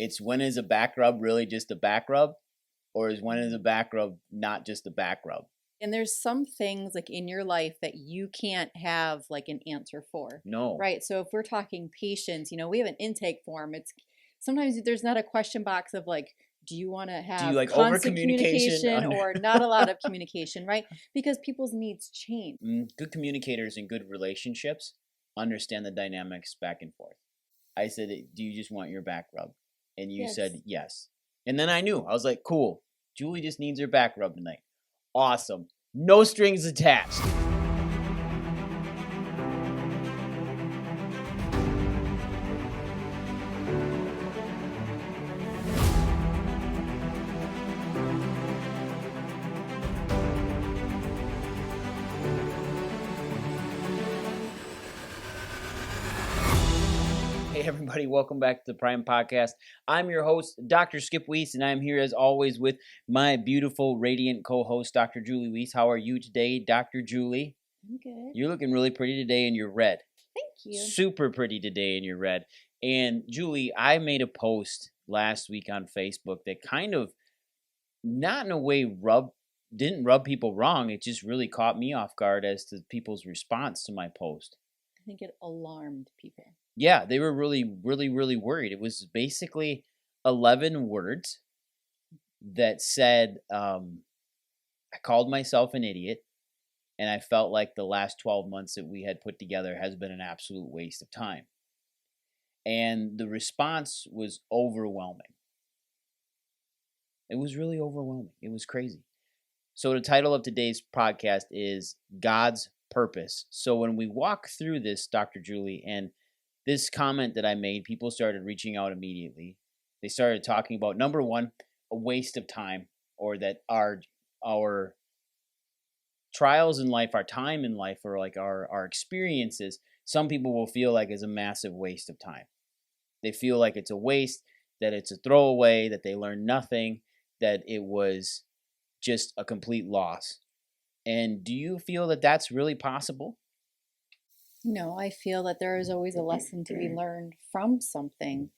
It's when is a back rub really just a back rub, or is when is a back rub not just a back rub? And there's some things like in your life that you can't have like an answer for. No. Right. So if we're talking patience, we have an intake form. It's sometimes there's not a question box of like, do you want to have constant communication or not a lot of communication, right? Because people's needs change. Good communicators in good relationships understand the dynamics back and forth. I said, do you just want your back rub? And you said yes. And then I knew. I was like, cool. Julie just needs her back rub tonight. Awesome. No strings attached. Hey everybody, welcome back to the Prime Podcast. I'm your host, Dr. Skip Wyss, and I'm here as always with my beautiful, radiant co-host, Dr. Julie Wyss. How are you today, Dr. Julie? I'm good. You're looking really pretty today in your red. Thank you. Super pretty today in your red. And Julie, I made a post last week on Facebook that kind of, not in a way didn't rub people wrong. It just really caught me off guard as to people's response to my post. I think it alarmed people. Yeah, they were really worried. It was basically 11 words that said, I called myself an idiot, and I felt like the last 12 months that we had put together has been an absolute waste of time. And the response was overwhelming. It was really overwhelming. It was crazy. So the title of today's podcast is God's Purpose. So when we walk through this, Dr. Julie, and this comment that I made, people started reaching out immediately. They started talking about, number one, a waste of time, or that our trials in life, our time in life, or like our experiences, some people will feel like is a massive waste of time. They feel like it's a waste, that it's a throwaway, that they learned nothing, that it was just a complete loss. And do you feel that that's really possible? No, I feel that there is always a lesson to be learned from something.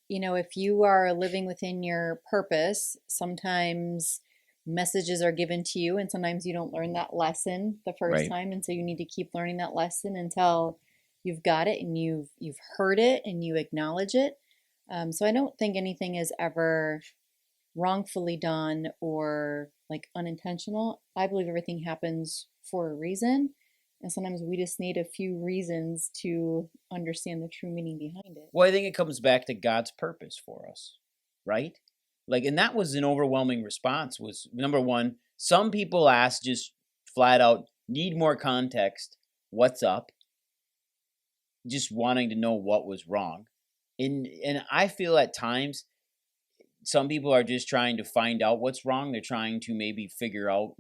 If you are living within your purpose, sometimes messages are given to you and sometimes you don't learn that lesson the first time. And so you need to keep learning that lesson until you've got it and you've heard it and you acknowledge it. So I don't think anything is ever wrongfully done or like unintentional. I believe everything happens for a reason. And sometimes we just need a few reasons to understand the true meaning behind it. Well, I think it comes back to God's purpose for us, right? And that was an overwhelming response was, number one, some people ask just flat out, need more context, what's up? Just wanting to know what was wrong. And I feel at times, some people are just trying to find out what's wrong. They're trying to maybe figure out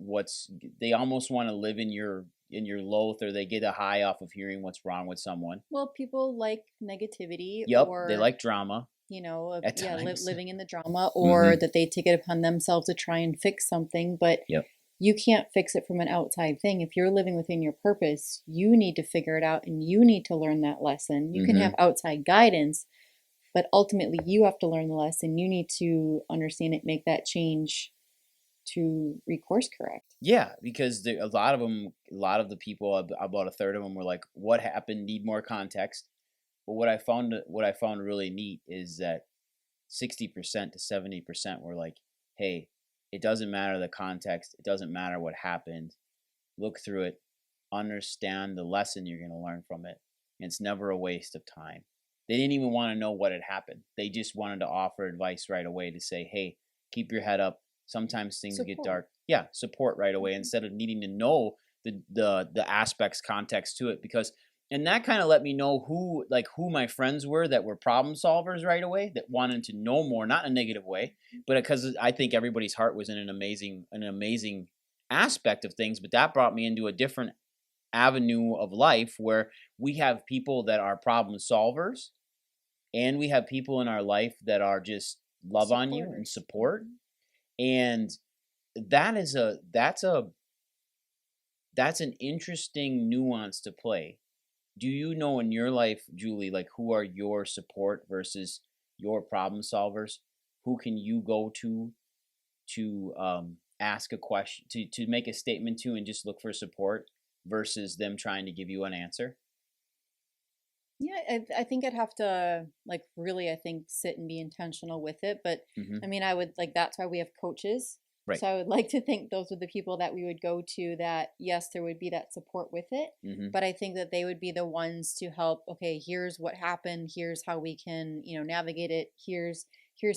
they almost want to live in your loath, or they get a high off of hearing what's wrong with someone. Well, people like negativity. Yep, or they like drama. Living in the drama, or that they take it upon themselves to try and fix something. But you can't fix it from an outside thing. If you're living within your purpose, you need to figure it out and you need to learn that lesson. You can have outside guidance, but ultimately you have to learn the lesson. You need to understand it, make that change to recourse correct. Yeah, because a lot of the people, about a third of them were like, what happened? Need more context. But what I found really neat is that 60% to 70% were like, hey, it doesn't matter the context. It doesn't matter what happened. Look through it. Understand the lesson you're going to learn from it. And it's never a waste of time. They didn't even want to know what had happened. They just wanted to offer advice right away to say, hey, keep your head up. Sometimes things get dark. Yeah, support right away instead of needing to know the aspects, context to it. And that kind of let me know who my friends were that were problem solvers right away, that wanted to know more, not in a negative way, but because I think everybody's heart was in an amazing aspect of things. But that brought me into a different avenue of life where we have people that are problem solvers, and we have people in our life that are just love on you and support. And that's an interesting nuance to play. Do you know in your life, Julie, like who are your support versus your problem solvers? Who can you go to ask a question, to make a statement to, and just look for support versus them trying to give you an answer? Yeah, I think I'd have to like really, I think, sit and be intentional with it. But Hmm. I mean, I would like that's why we have coaches. Right. So I would like to think those are the people that we would go to that, yes, there would be that support with it. Hmm. But I think that they would be the ones to help, okay, here's what happened, here's how we can, navigate it. Here's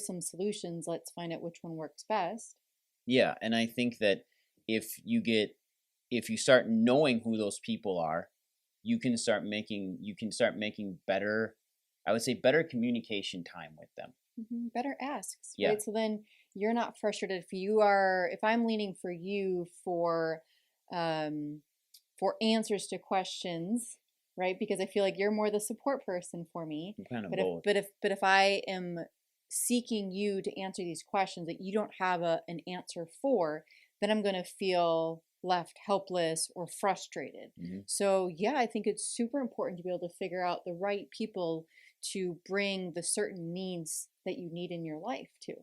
some solutions. Let's find out which one works best. Yeah, and I think that if you start knowing who those people are, you can start making better, I would say, better communication time with them. Better asks, Yeah. right? So then you're not frustrated if I'm leaning for you um, for answers to questions, right? Because I feel like you're more the support person for me. I'm kind of But if both. but if but if I am seeking you to answer these questions that you don't have an answer for, then I'm going to feel left helpless or frustrated. Hmm. So, yeah, I think it's super important to be able to figure out the right people to bring the certain needs that you need in your life to.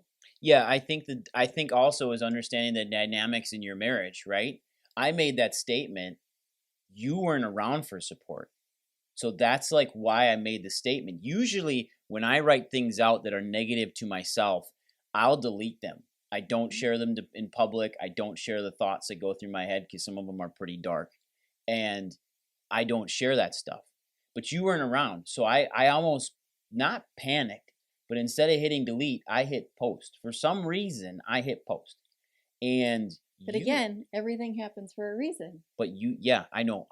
Yeah, I think also is understanding the dynamics in your marriage, right? I made that statement. You weren't around for support. So that's like why I made the statement. Usually when I write things out that are negative to myself, I'll delete them. I don't share them in public. I don't share the thoughts that go through my head because some of them are pretty dark. And I don't share that stuff. But you weren't around. So I almost not panicked, but instead of hitting delete, I hit post. For some reason, I hit post. And But you again, everything happens for a reason. but you yeah, I know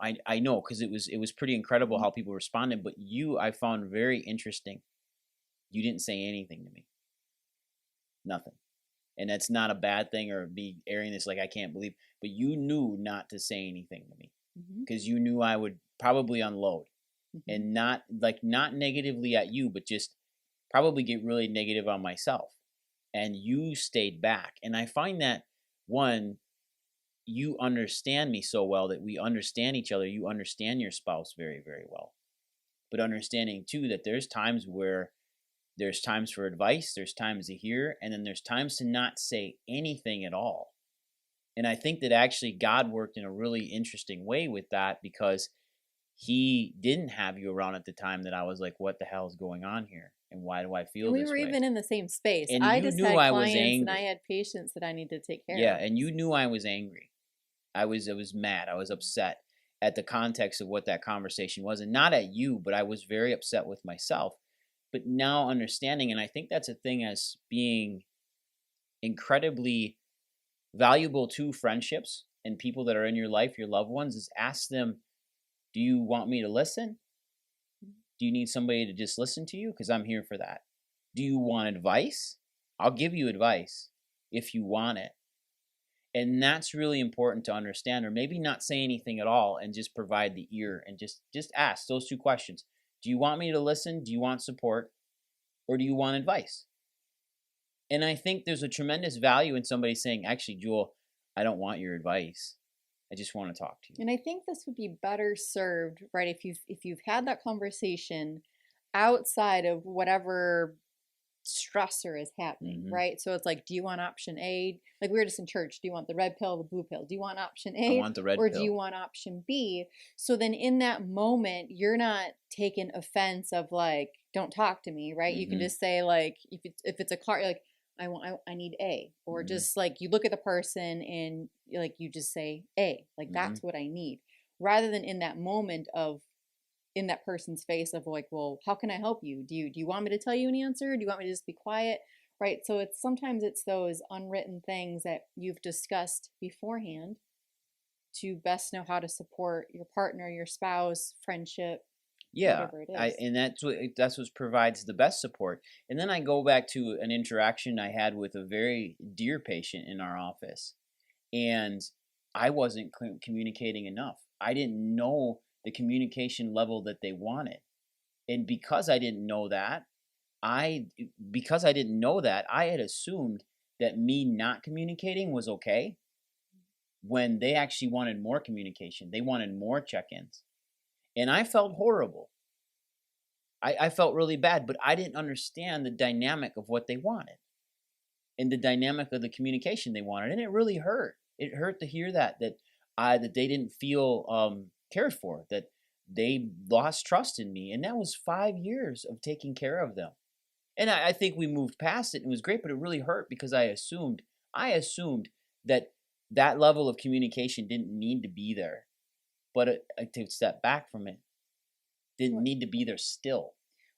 because it was pretty incredible how people responded, but you I found very interesting. You didn't say anything to me. Nothing. And that's not a bad thing or be airing this like I can't believe, but you knew not to say anything to me Mm-hmm. because you knew I would probably unload Mm-hmm. and not negatively at you, but just probably get really negative on myself. And you stayed back. And I find that one, you understand me so well that we understand each other. You understand your spouse very, very well. But understanding too that there's times for advice, there's times to hear, and then there's times to not say anything at all. And I think that actually God worked in a really interesting way with that because he didn't have you around at the time that I was like, what the hell is going on here? And why do I And feel we this were way? even in the same space. And I you just knew had I was clients and I angry. had patients that I need to take care Yeah, of. and you knew I was angry. I was mad. I was upset at the context of what that conversation was, and not at you, but I was very upset with myself. But now understanding, and I think that's a thing as being incredibly valuable to friendships and people that are in your life, your loved ones, is ask them, do you want me to listen? Do you need somebody to just listen to you? Because I'm here for that. Do you want advice? I'll give you advice if you want it. And that's really important to understand, or maybe not say anything at all and just provide the ear and just ask those two questions. Do you want me to listen? Do you want support? Or do you want advice? And I think there's a tremendous value in somebody saying, actually, Jewel, I don't want your advice. I just want to talk to you. And I think this would be better served, right, if you've had that conversation outside of whatever stressor is happening, Hmm. right? So it's like, do you want option A? Like we were just in church. Do you want the red pill or the blue pill? Do you want option I A want the red or do you pill. want option B? So then in that moment, you're not taking offense of like, don't talk to me, right? You can Hmm. just say like, if it's a car, you're like, I need A, or Hmm. just like you look at the person and like you just say A, like Hmm. that's what I need, rather than in that moment of in that person's face of like, well, how can I help you? Do you want me to tell you an answer? Do you want me to just be quiet? Right? So it's sometimes it's those unwritten things that you've discussed beforehand to best know how to support your partner, your spouse, friendship, Yeah, whatever it I is. and that's what provides the best support. And then I go back to an interaction I had with a very dear patient in our office, and I wasn't communicating enough. I didn't know the communication level that they wanted, and I because I didn't know that, I had assumed that me not communicating was okay when they actually wanted more communication. They wanted more check-ins, and I felt horrible. I felt really bad, but I didn't understand the dynamic of what they wanted and the dynamic of the communication they wanted, and it really hurt. It hurt to hear that they didn't feel cared for, that they lost trust in me, and that was 5 years of taking care of them. And I think we moved past it, and it was great, but it really hurt because I assumed that that level of communication didn't need to be there, but to step back from it didn't need to be there still.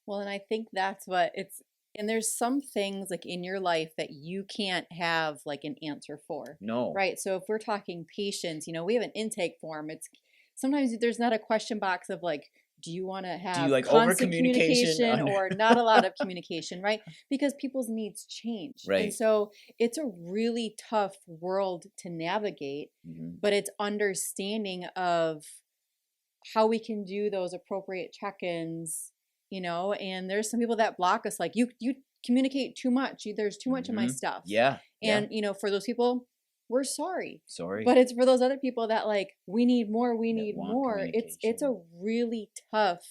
Well, and I think that's what it's, and there's some things like in your life that you can't have like an answer for. No. Right. So if we're talking patience, we have an intake form. It's sometimes there's not a question box of like, do you want to have like constant over-communication communication or not a lot of communication, right? Because people's needs change. Right. And so it's a really tough world to navigate, but it's understanding of how we can do those appropriate check-ins, and there's some people that block us like you communicate too much. There's too much of my stuff. Yeah. And for those people, we're sorry. Sorry. But it's for those other people that like we need more, we need more. It's a really tough,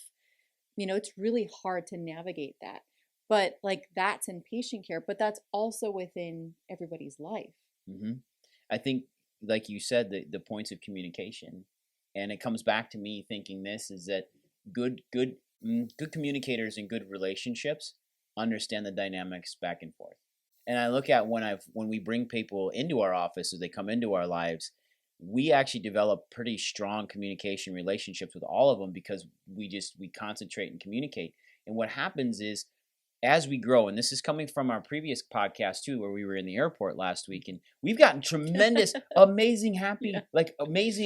it's really hard to navigate that. But like that's in patient care, but that's also within everybody's life. I think, like you said, the points of communication, and it comes back to me thinking this is that good communicators and good relationships understand the dynamics back and forth. And I look at when we bring people into our office, as they come into our lives, we actually develop pretty strong communication relationships with all of them because we concentrate and communicate. And what happens is, as we grow, and this is coming from our previous podcast too, where we were in the airport last week, and we've gotten tremendous, amazing,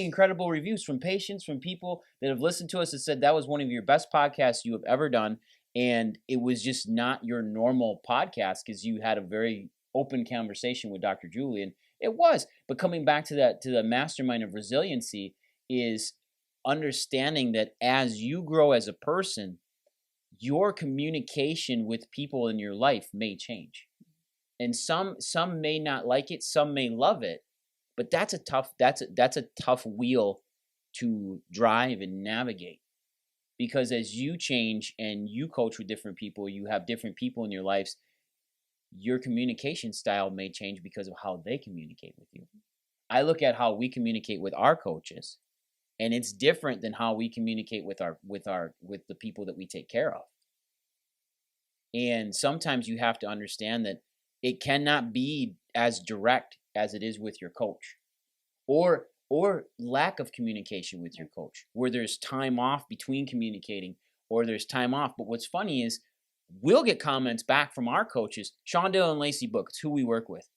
incredible reviews from patients, from people that have listened to us and said that was one of your best podcasts you have ever done. And it was just not your normal podcast because you had a very open conversation with Dr. Julie, and it was. But coming back to the mastermind of resiliency is understanding that as you grow as a person, your communication with people in your life may change. And some may not like it, some may love it, but that's a tough wheel to drive and navigate. Because as you change and you coach with different people, you have different people in your lives, your communication style may change because of how they communicate with you. I look at how we communicate with our coaches, and it's different than how we communicate with the people that we take care of. And sometimes you have to understand that it cannot be as direct as it is with your coach, or lack of communication with your coach, where there's time off between communicating, or there's time off. But what's funny is we'll get comments back from our coaches, Shondale and Lacey Book, it's who we work with,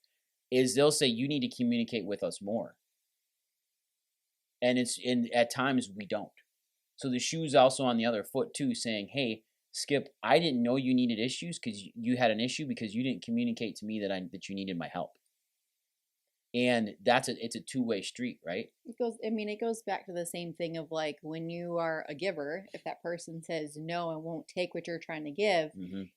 is they'll say, you need to communicate with us more. And at times we don't. So the shoe's also on the other foot too, saying, hey, Skip, I didn't know you needed issues because you had an issue because you didn't communicate to me that you needed my help. And it's a two-way street, right? It goes back to the same thing of like when you are a giver, if that person says no and won't take what you're trying to give,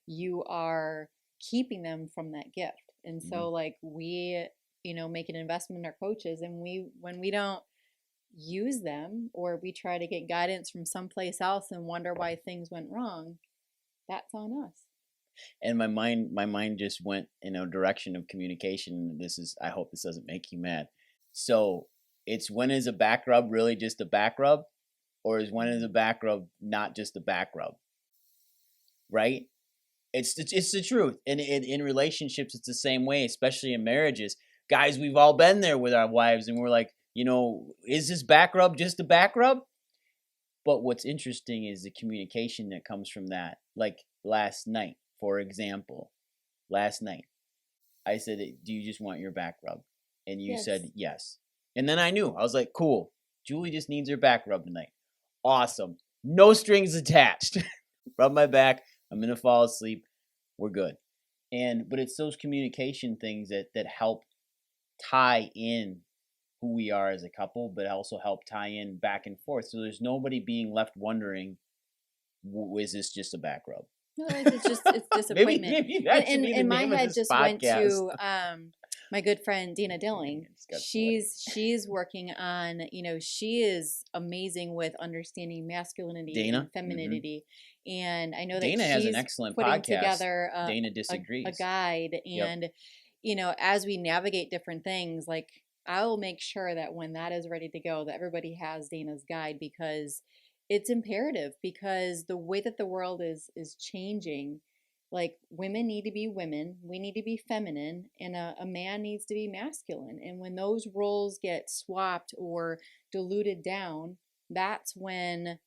you are keeping them from that gift. And so like we, make an investment in our coaches, and when we don't use them, or we try to get guidance from someplace else and wonder why things went wrong, that's on us. And my mind just went in a direction of communication. I hope this doesn't make you mad. So it's, when is a back rub really just a back rub, or when is a back rub not just a back rub? Right? It's the truth. And in relationships, it's the same way, especially in marriages. Guys, we've all been there with our wives, and we're like, is this back rub just a back rub? But what's interesting is the communication that comes from that. Like last night, for example, I said, do you just want your back rub? And you said yes. And then I knew. I was like, cool. Julie just needs her back rub tonight. Awesome. No strings attached. Rub my back. I'm going to fall asleep. We're good. But it's those communication things that help tie in who we are as a couple, but also help tie in back and forth. So there's nobody being left wondering, is this just a back rub? No, it's disappointment. maybe that should be the and my name of head this just podcast. went to My good friend Dina Dilling, It's got she's working on, she is amazing with understanding masculinity Dana. and femininity. And I know that Dana has an she's excellent putting podcast. together Dana a disagrees. guide. Yep. And, as we navigate different things, like I will make sure that when that is ready to go, that everybody has Dana's guide, because it's imperative, because the way that the world is changing, like women need to be women, we need to be feminine, and a man needs to be masculine. And when those roles get swapped or diluted down, that's when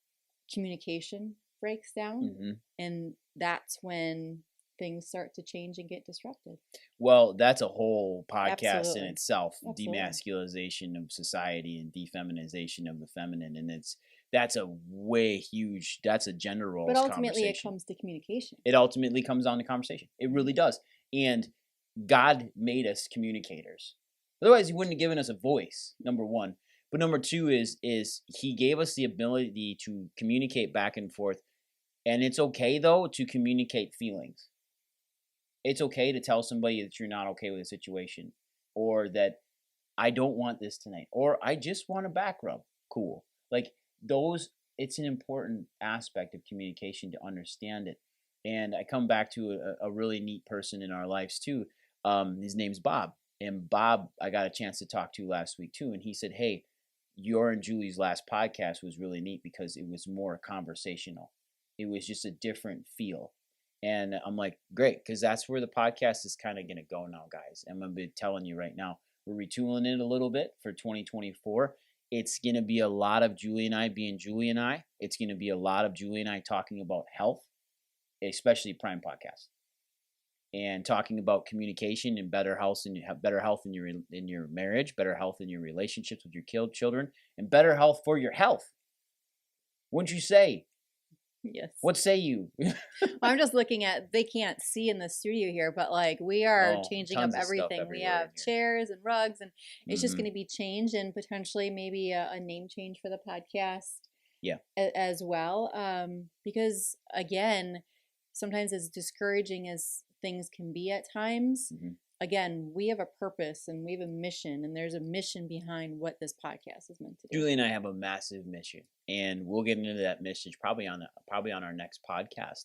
communication breaks down, and that's when things start to change and get disrupted. Well, that's a whole podcast Absolutely. in itself. Absolutely. Demasculization of society and defeminization of the feminine, and that's a way huge. That's a gender roles. But ultimately, it comes to communication. It ultimately comes down to conversation. It really does. And God made us communicators. Otherwise, He wouldn't have given us a voice. Number one, but number two is He gave us the ability to communicate back and forth. And it's okay though to communicate feelings. It's okay to tell somebody that you're not okay with a situation, or that I don't want this tonight, or I just want a back rub. Cool. Like those, it's an important aspect of communication to understand it. And I come back to a really neat person in our lives too. His name's Bob. And Bob, I got a chance to talk to last week too. And he said, hey, your and Julie's last podcast was really neat because it was more conversational. It was just a different feel. And I'm like, great, because that's where the podcast is kind of going to go now, guys. I'm going to be telling you right now, we're retooling it a little bit for 2024. It's going to be a lot of Julie and I being Julie and I. It's going to be a lot of Julie and I talking about health, especially Prime Podcast, and talking about communication and better health, and have better health in your marriage, better health in your relationships with your children, and better health for your health. Wouldn't you say? Yes. What say you? I'm just looking at, they can't see in the studio here, but like we are changing up everything. We have chairs and rugs, and it's just going to be changed, and potentially maybe a name change for the podcast. Yeah. As well. Because again, sometimes as discouraging as things can be at times, again, we have a purpose and we have a mission, and there's a mission behind what this podcast is meant to do. Julie and I have a massive mission, and we'll get into that mission probably on our next podcast.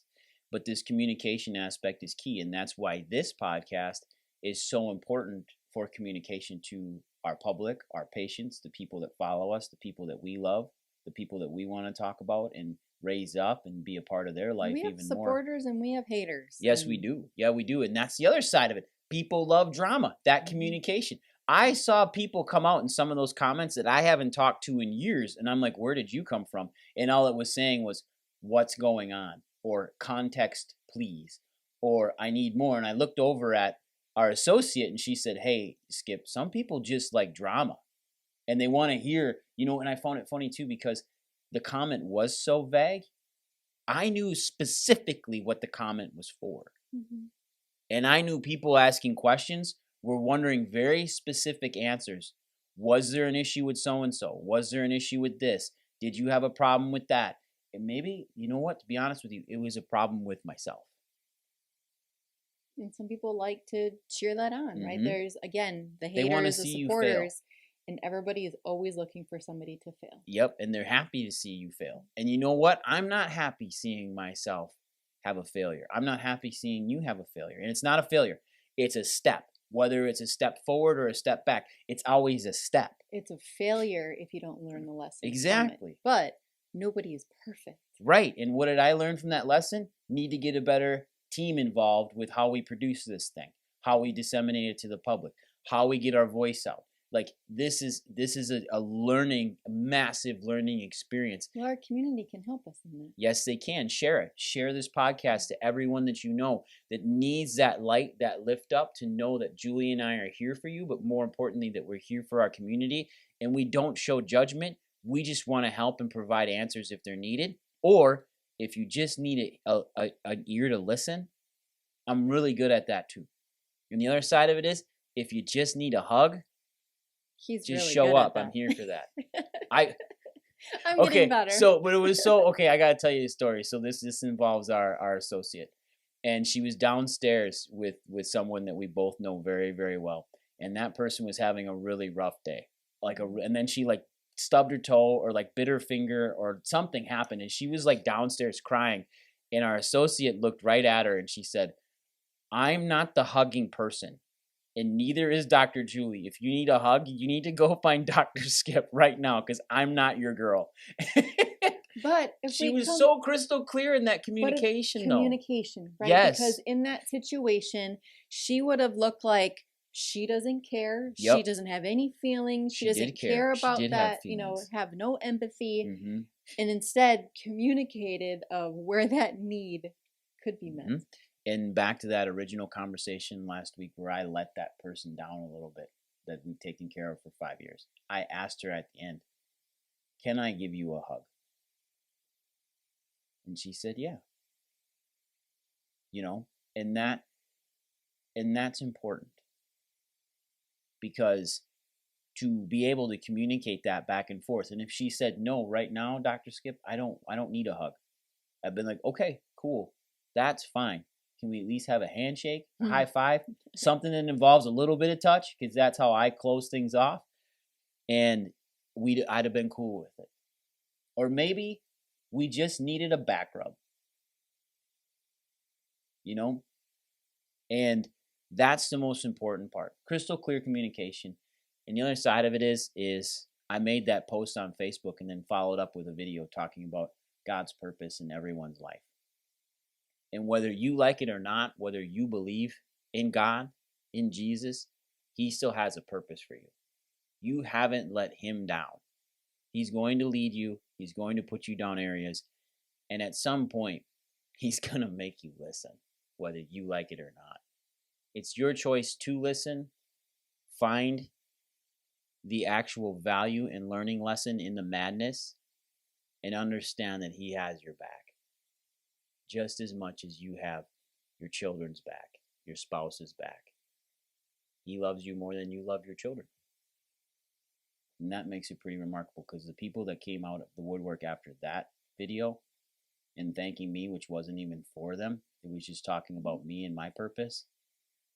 But this communication aspect is key, and that's why this podcast is so important for communication to our public, our patients, the people that follow us, the people that we love, the people that we want to talk about and raise up and be a part of their life even more. We have supporters and we have haters. Yes, we do. Yeah, we do. And that's the other side of it. People love drama, that communication. I saw people come out in some of those comments that I haven't talked to in years, and I'm like, where did you come from? And all it was saying was, what's going on? Or context, please. Or I need more. And I looked over at our associate, and she said, hey, Skip, some people just like drama. And they want to hear, and I found it funny too, because the comment was so vague. I knew specifically what the comment was for. And I knew people asking questions were wondering very specific answers. Was there an issue with so-and-so? Was there an issue with this? Did you have a problem with that? And maybe, to be honest with you, it was a problem with myself. And some people like to cheer that on, right? There's, again, the haters, they want to the see supporters, and everybody is always looking for somebody to fail. Yep, and they're happy to see you fail. And you know what? I'm not happy seeing myself have a failure. I'm not happy seeing you have a failure. And it's not a failure. It's a step. Whether it's a step forward or a step back, it's always a step. It's a failure if you don't learn the lesson. Exactly. But nobody is perfect. Right. And what did I learn from that lesson? Need to get a better team involved with how we produce this thing, how we disseminate it to the public, how we get our voice out. Like this is a massive learning experience. Well, our community can help us in that. Yes, they can. Share it. Share this podcast to everyone that you know that needs that light, that lift up, to know that Julie and I are here for you, but more importantly, that we're here for our community, and we don't show judgment. We just want to help and provide answers if they're needed. Or if you just need an ear to listen, I'm really good at that too. And the other side of it is, if you just need a hug, he's just really show good up. At that. I'm here for that. I'm getting better. But it was so okay. I gotta tell you a story. So this involves our associate, and she was downstairs with someone that we both know very, very well. and that person was having a really rough day. And then she like stubbed her toe or like bit her finger or something happened, and she was like downstairs crying, and our associate looked right at her and she said, "I'm not the hugging person, and neither is Dr. Julie. If you need a hug, you need to go find Dr. Skip right now, because I'm not your girl." But if she we was come, so crystal clear in that communication, though. communication, right? Yes. Because in that situation, she would have looked like she doesn't care. Yep. She doesn't have any feelings. She She doesn't did care. care She about did have that, you know, feelings. have no empathy, Mm-hmm. and instead communicated of where that need could be met. Mm-hmm. And back to that original conversation last week where I let that person down a little bit that we've taken care of for 5 years. I asked her at the end, "Can I give you a hug?" And she said, "Yeah." You know, and that's important, because to be able to communicate that back and forth. And if she said, "No, right now, Dr. Skip, I don't need a hug," I've been like, "Okay, cool. That's fine. Can we at least have a handshake, a high five, something that involves a little bit of touch?" Because that's how I close things off. And I'd have been cool with it. Or maybe we just needed a back rub, you know? And that's the most important part. Crystal clear communication. And the other side of it is I made that post on Facebook and then followed up with a video talking about God's purpose in everyone's life. And whether you like it or not, whether you believe in God, in Jesus, He still has a purpose for you. You haven't let Him down. He's going to lead you. He's going to put you down areas. And at some point, He's going to make you listen, whether you like it or not. It's your choice to listen. Find the actual value and learning lesson in the madness, and understand that He has your back just as much as you have your children's back, your spouse's back. He loves you more than you love your children. And that makes it pretty remarkable, because the people that came out of the woodwork after that video and thanking me, which wasn't even for them, it was just talking about me and my purpose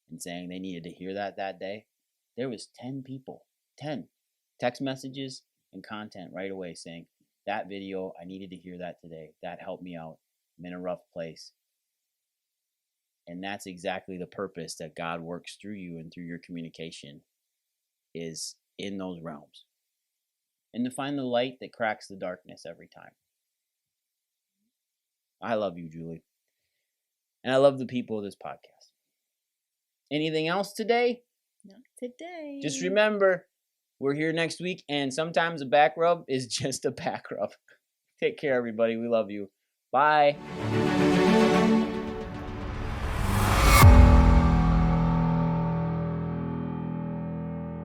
and saying they needed to hear that day. There was 10 people, 10 text messages and content right away saying, "That video, I needed to hear that today. That helped me out. I'm in a rough place." And that's exactly the purpose that God works through you and through your communication, is in those realms. And to find the light that cracks the darkness every time. I love you, Julie. And I love the people of this podcast. Anything else today? Not today. Just remember, we're here next week, and sometimes a back rub is just a back rub. Take care, everybody. We love you. Bye.